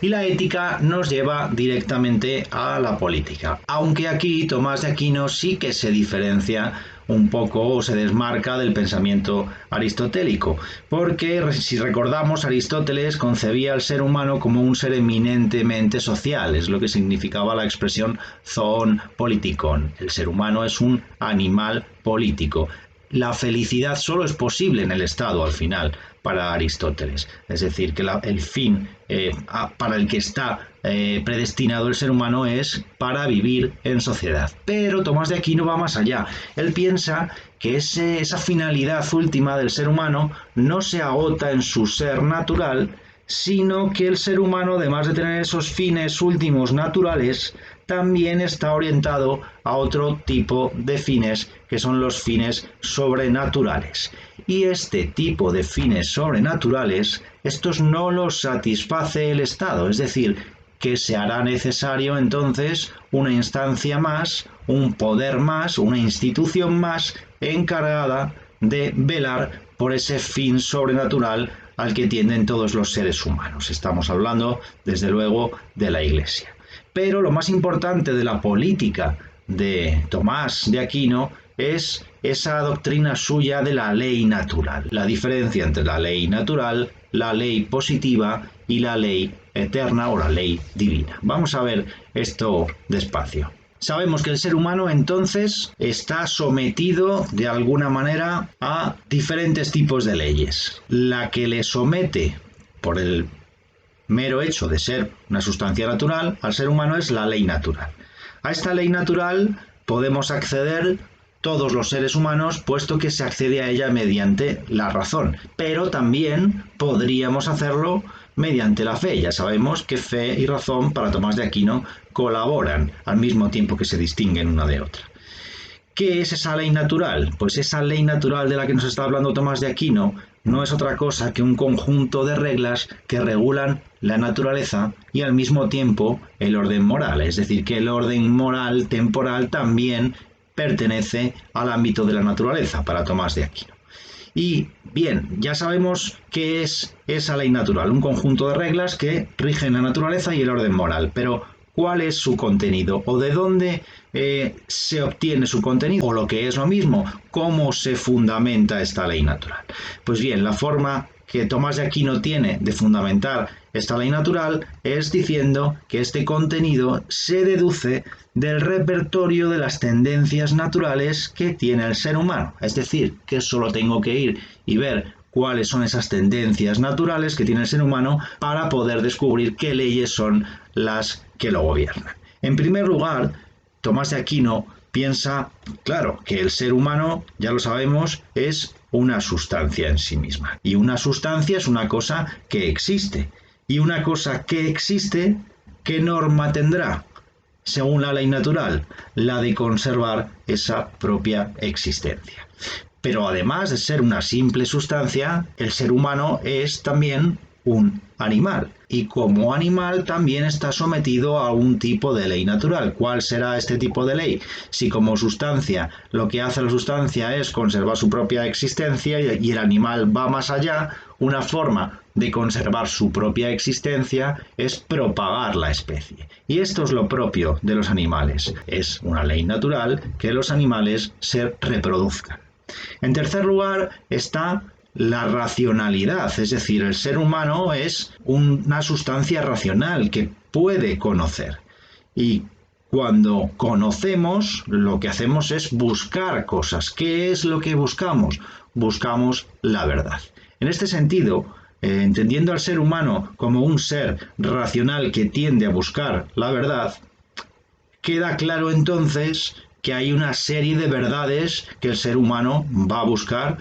Y la ética nos lleva directamente a la política, aunque aquí Tomás de Aquino sí que se diferencia un poco o se desmarca del pensamiento aristotélico, porque si recordamos, Aristóteles concebía al ser humano como un ser eminentemente social, es lo que significaba la expresión zoon politikon. El ser humano es un animal político. La felicidad solo es posible en el Estado al final para Aristóteles, es decir, que el fin para el que está predestinado el ser humano es para vivir en sociedad. Pero Tomás de Aquino va más allá. Él piensa que esa finalidad última del ser humano no se agota en su ser natural, sino que el ser humano, además de tener esos fines últimos naturales, también está orientado a otro tipo de fines, que son los fines sobrenaturales. Y este tipo de fines sobrenaturales, estos no los satisface el Estado, es decir, que se hará necesario entonces una instancia más, un poder más, una institución más encargada de velar por ese fin sobrenatural al que tienden todos los seres humanos. Estamos hablando, desde luego, de la Iglesia. Pero lo más importante de la política de Tomás de Aquino es esa doctrina suya de la ley natural, la diferencia entre la ley natural, la ley positiva y la ley eterna o la ley divina. Vamos a ver esto despacio. Sabemos que el ser humano entonces está sometido de alguna manera a diferentes tipos de leyes. La que le somete por el mero hecho de ser una sustancia natural al ser humano es la ley natural. A esta ley natural podemos acceder todos los seres humanos, puesto que se accede a ella mediante la razón, pero también podríamos hacerlo mediante la fe. Ya sabemos que fe y razón para Tomás de Aquino colaboran al mismo tiempo que se distinguen una de otra. ¿Qué es esa ley natural? Pues esa ley natural de la que nos está hablando Tomás de Aquino no es otra cosa que un conjunto de reglas que regulan la naturaleza y al mismo tiempo el orden moral, es decir, que el orden moral temporal también pertenece al ámbito de la naturaleza para Tomás de Aquino. Y bien, ya sabemos qué es esa ley natural, un conjunto de reglas que rigen la naturaleza y el orden moral, pero ¿cuál es su contenido? ¿O de dónde se obtiene su contenido? O lo que es lo mismo, ¿cómo se fundamenta esta ley natural? Pues bien, la forma que Tomás de Aquino tiene de fundamentar esta ley natural es diciendo que este contenido se deduce del repertorio de las tendencias naturales que tiene el ser humano. Es decir, que solo tengo que ir y ver cuáles son esas tendencias naturales que tiene el ser humano para poder descubrir qué leyes son las que lo gobiernan. En primer lugar, Tomás de Aquino piensa, claro, que el ser humano, ya lo sabemos, es una sustancia en sí misma. Y una sustancia es una cosa que existe. Y una cosa que existe, ¿qué norma tendrá? Según la ley natural, la de conservar esa propia existencia. Pero además de ser una simple sustancia, el ser humano es también un animal. Y como animal también está sometido a un tipo de ley natural. ¿Cuál será este tipo de ley? Si como sustancia lo que hace la sustancia es conservar su propia existencia y el animal va más allá, una forma de conservar su propia existencia es propagar la especie. Y esto es lo propio de los animales. Es una ley natural que los animales se reproduzcan. En tercer lugar está la racionalidad, es decir, el ser humano es una sustancia racional que puede conocer. Y cuando conocemos, lo que hacemos es buscar cosas. ¿Qué es lo que buscamos? Buscamos la verdad. En este sentido, entendiendo al ser humano como un ser racional que tiende a buscar la verdad, queda claro entonces que hay una serie de verdades que el ser humano va a buscar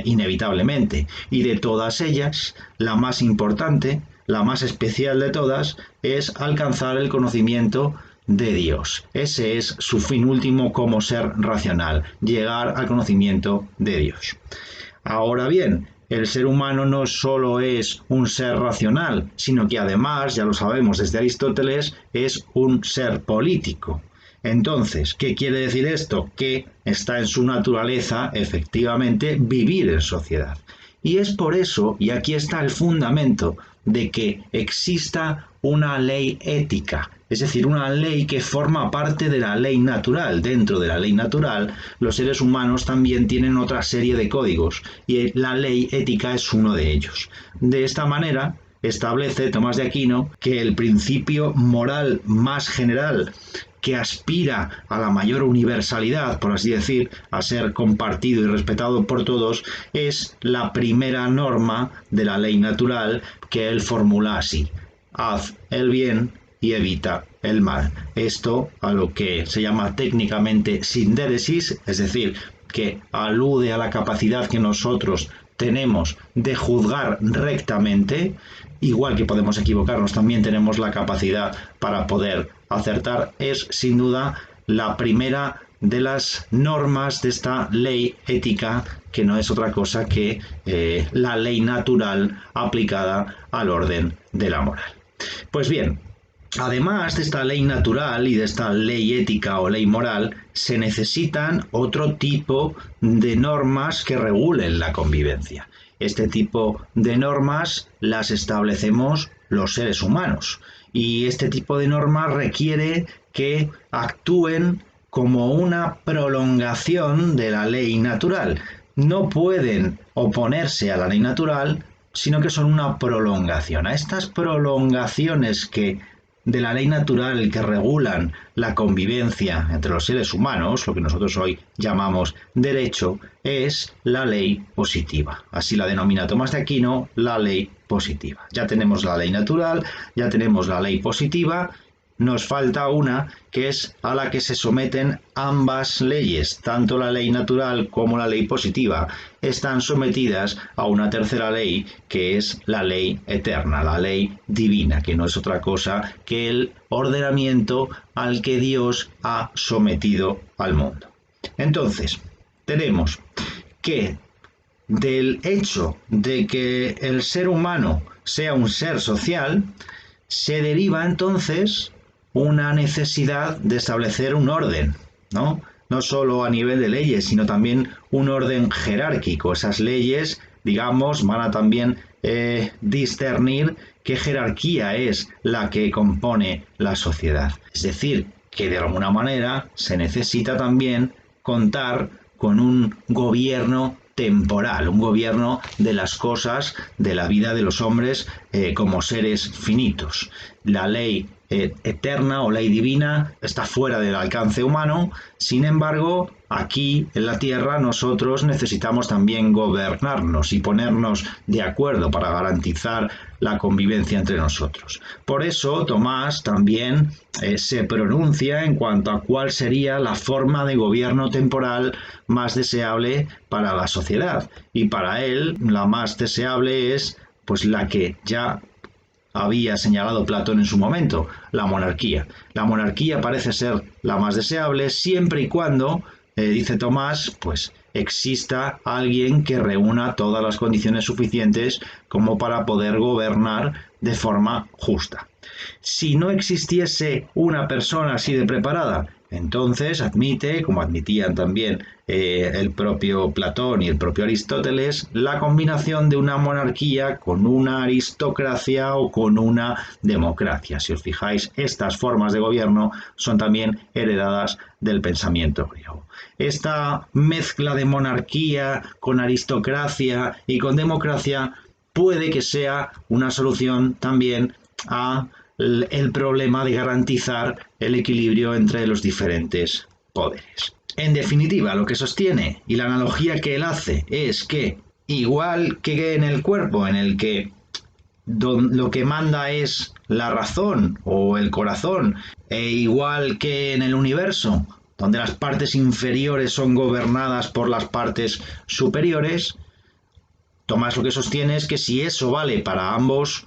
inevitablemente. Y de todas ellas, la más importante, la más especial de todas, es alcanzar el conocimiento de Dios. Ese es su fin último como ser racional, llegar al conocimiento de Dios. Ahora bien, el ser humano no solo es un ser racional, sino que además, ya lo sabemos desde Aristóteles, es un ser político. Entonces, ¿qué quiere decir esto? Que está en su naturaleza, efectivamente, vivir en sociedad. Y es por eso, y aquí está el fundamento de que exista una ley ética, es decir, una ley que forma parte de la ley natural. Dentro de la ley natural, los seres humanos también tienen otra serie de códigos y la ley ética es uno de ellos. De esta manera, establece Tomás de Aquino que el principio moral más general que aspira a la mayor universalidad, por así decir, a ser compartido y respetado por todos, es la primera norma de la ley natural que él formula así: haz el bien y evita el mal. Esto a lo que se llama técnicamente sindéresis, es decir, que alude a la capacidad que nosotros tenemos de juzgar rectamente. Igual que podemos equivocarnos, también tenemos la capacidad para poder acertar. Es sin duda la primera de las normas de esta ley ética, que no es otra cosa que la ley natural aplicada al orden de la moral. Pues bien, además de esta ley natural y de esta ley ética o ley moral, se necesitan otro tipo de normas que regulen la convivencia. Este tipo de normas las establecemos los seres humanos, y este tipo de normas requiere que actúen como una prolongación de la ley natural. No pueden oponerse a la ley natural, sino que son una prolongación. A estas prolongaciones de la ley natural que regulan la convivencia entre los seres humanos, lo que nosotros hoy llamamos derecho, es la ley positiva. Así la denomina Tomás de Aquino, la ley positiva. Ya tenemos la ley natural, ya tenemos la ley positiva. Nos falta una, que es a la que se someten ambas leyes, tanto la ley natural como la ley positiva. Están sometidas a una tercera ley, que es la ley eterna, la ley divina, que no es otra cosa que el ordenamiento al que Dios ha sometido al mundo. Entonces, tenemos que del hecho de que el ser humano sea un ser social, se deriva entonces una necesidad de establecer un orden, ¿no? No solo a nivel de leyes, sino también un orden jerárquico. Esas leyes, digamos, van a también discernir qué jerarquía es la que compone la sociedad. Es decir, que de alguna manera se necesita también contar con un gobierno temporal, un gobierno de las cosas, de la vida de los hombres como seres finitos. La ley eterna o ley divina está fuera del alcance humano. Sin embargo, aquí en la tierra nosotros necesitamos también gobernarnos y ponernos de acuerdo para garantizar la convivencia entre nosotros. Por eso Tomás también se pronuncia en cuanto a cuál sería la forma de gobierno temporal más deseable para la sociedad, y para él la más deseable es pues la que ya había señalado Platón en su momento, la monarquía. La monarquía parece ser la más deseable siempre y cuando, dice Tomás, pues exista alguien que reúna todas las condiciones suficientes como para poder gobernar de forma justa. Si no existiese una persona así de preparada, entonces admite, como admitían también el propio Platón y el propio Aristóteles, la combinación de una monarquía con una aristocracia o con una democracia. Si os fijáis, estas formas de gobierno son también heredadas del pensamiento griego. Esta mezcla de monarquía con aristocracia y con democracia puede que sea una solución también a el problema de garantizar el equilibrio entre los diferentes poderes. En definitiva, lo que sostiene y la analogía que él hace es que, igual que en el cuerpo, en el que lo que manda es la razón o el corazón, e igual que en el universo, donde las partes inferiores son gobernadas por las partes superiores, Tomás lo que sostiene es que si eso vale para ambos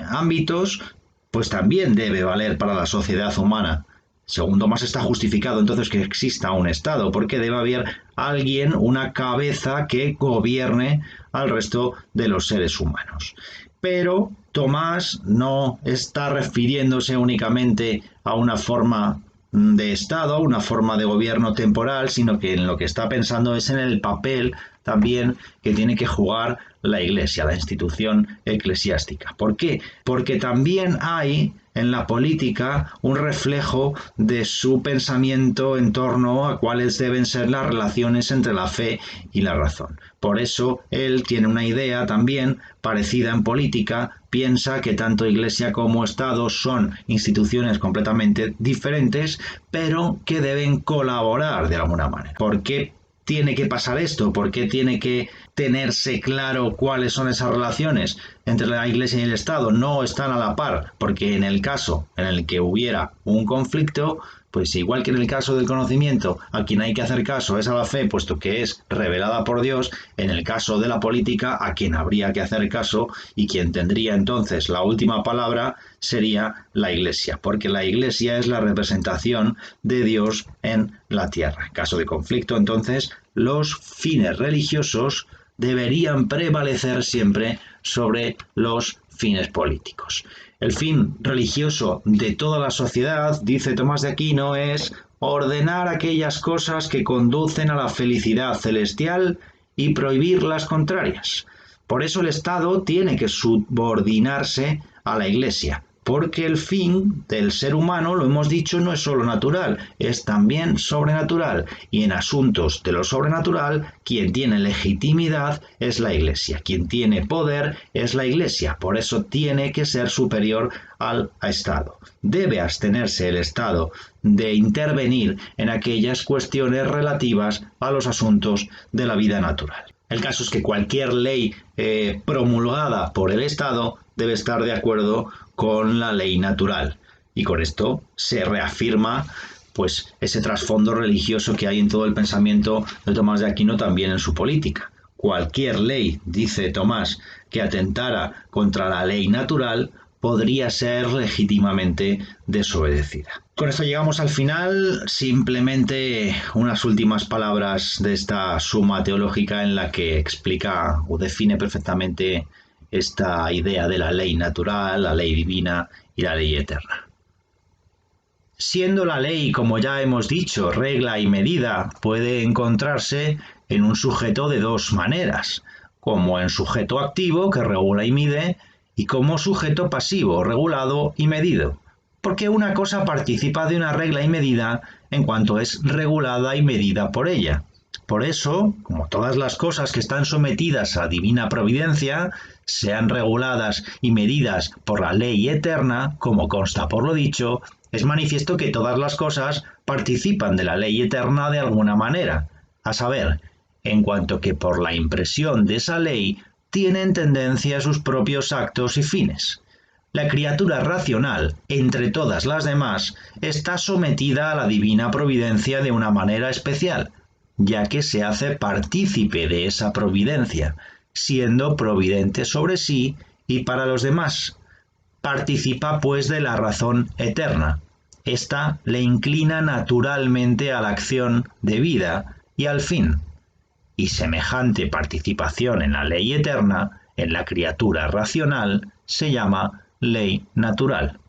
ámbitos, pues también debe valer para la sociedad humana. Según Tomás, está justificado entonces que exista un Estado, porque debe haber alguien, una cabeza que gobierne al resto de los seres humanos. Pero Tomás no está refiriéndose únicamente a una forma de Estado, una forma de gobierno temporal, sino que en lo que está pensando es en el papel también que tiene que jugar la Iglesia, la institución eclesiástica. ¿Por qué? Porque también hay en la política un reflejo de su pensamiento en torno a cuáles deben ser las relaciones entre la fe y la razón. Por eso él tiene una idea también parecida en política, piensa que tanto Iglesia como Estado son instituciones completamente diferentes, pero que deben colaborar de alguna manera. ¿Por qué tiene que pasar esto? ¿Por qué tiene que tenerse claro cuáles son esas relaciones entre la Iglesia y el Estado? No están a la par, porque en el caso en el que hubiera un conflicto, pues igual que en el caso del conocimiento, a quien hay que hacer caso es a la fe, puesto que es revelada por Dios. En el caso de la política, a quien habría que hacer caso y quien tendría entonces la última palabra sería la Iglesia, porque la Iglesia es la representación de Dios en la tierra. En caso de conflicto, entonces, los fines religiosos deberían prevalecer siempre sobre los fines políticos. El fin religioso de toda la sociedad, dice Tomás de Aquino, es ordenar aquellas cosas que conducen a la felicidad celestial y prohibir las contrarias. Por eso el Estado tiene que subordinarse a la Iglesia, porque el fin del ser humano, lo hemos dicho, no es solo natural, es también sobrenatural, y en asuntos de lo sobrenatural, quien tiene legitimidad es la Iglesia, quien tiene poder es la Iglesia, por eso tiene que ser superior al Estado. Debe abstenerse el Estado de intervenir en aquellas cuestiones relativas a los asuntos de la vida natural. El caso es que cualquier ley promulgada por el Estado debe estar de acuerdo con la ley natural, y con esto se reafirma pues ese trasfondo religioso que hay en todo el pensamiento de Tomás de Aquino, también en su política. Cualquier ley, dice Tomás, que atentara contra la ley natural podría ser legítimamente desobedecida. Con esto llegamos al final. Simplemente unas últimas palabras de esta suma teológica en la que explica o define perfectamente esta idea de la ley natural, la ley divina y la ley eterna. Siendo la ley, como ya hemos dicho, regla y medida, puede encontrarse en un sujeto de dos maneras, como en sujeto activo, que regula y mide, y como sujeto pasivo, regulado y medido, porque una cosa participa de una regla y medida en cuanto es regulada y medida por ella. Por eso, como todas las cosas que están sometidas a divina providencia, sean reguladas y medidas por la ley eterna, como consta por lo dicho, es manifiesto que todas las cosas participan de la ley eterna de alguna manera, a saber, en cuanto que por la impresión de esa ley tienen tendencia a sus propios actos y fines. La criatura racional, entre todas las demás, está sometida a la divina providencia de una manera especial, ya que se hace partícipe de esa providencia, siendo providente sobre sí y para los demás. Participa pues de la razón eterna. Esta le inclina naturalmente a la acción de vida y al fin. Y semejante participación en la ley eterna, en la criatura racional, se llama ley natural.